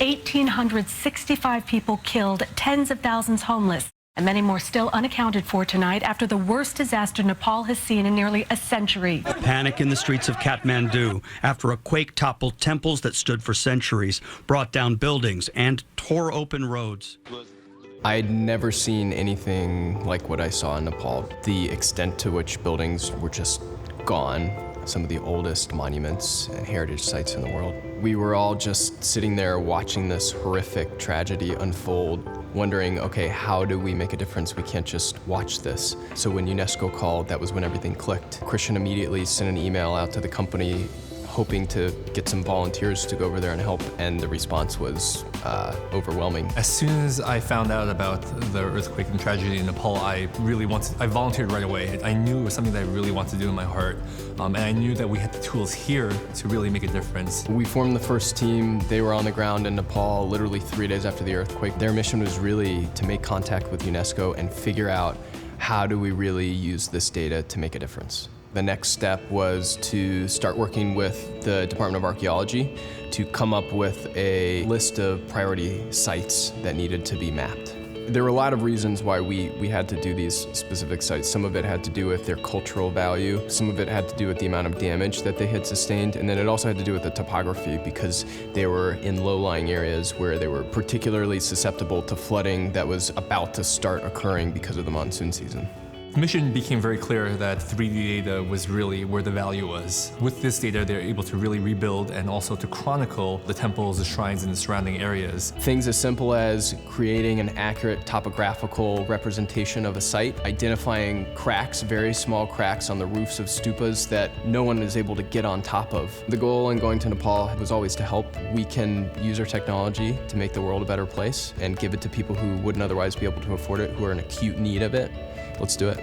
1,865 people killed, tens of thousands homeless, and many more still unaccounted for tonight after the worst disaster Nepal has seen in nearly a century. Panic in the streets of Kathmandu after a quake toppled temples that stood for centuries, brought down buildings, and tore open roads. I'd never seen anything like what I saw in Nepal. The extent to which buildings were just gone, some of the oldest monuments and heritage sites in the world. We were all just sitting there watching this horrific tragedy unfold, wondering, okay, how do we make a difference? We can't just watch this. So when UNESCO called, that was when everything clicked. Christian immediately sent an email out to the company hoping to get some volunteers to go over there and help, and the response was overwhelming. As soon as I found out about the earthquake and tragedy in Nepal, I volunteered right away. I knew it was something that I really wanted to do in my heart, and I knew that we had the tools here to really make a difference. We formed the first team. They were on the ground in Nepal literally 3 days after the earthquake. Their mission was really to make contact with UNESCO and figure out how do we really use this data to make a difference. The next step was to start working with the Department of Archaeology to come up with a list of priority sites that needed to be mapped. There were a lot of reasons why we had to do these specific sites. Some of it had to do with their cultural value, some of it had to do with the amount of damage that they had sustained, and then it also had to do with the topography because they were in low-lying areas where they were particularly susceptible to flooding that was about to start occurring because of the monsoon season. The mission became very clear that 3D data was really where the value was. With this data, they're able to really rebuild and also to chronicle the temples, the shrines, and the surrounding areas. Things as simple as creating an accurate topographical representation of a site, identifying cracks, very small cracks on the roofs of stupas that no one is able to get on top of. The goal in going to Nepal was always to help. We can use our technology to make the world a better place and give it to people who wouldn't otherwise be able to afford it, who are in acute need of it. Let's do it.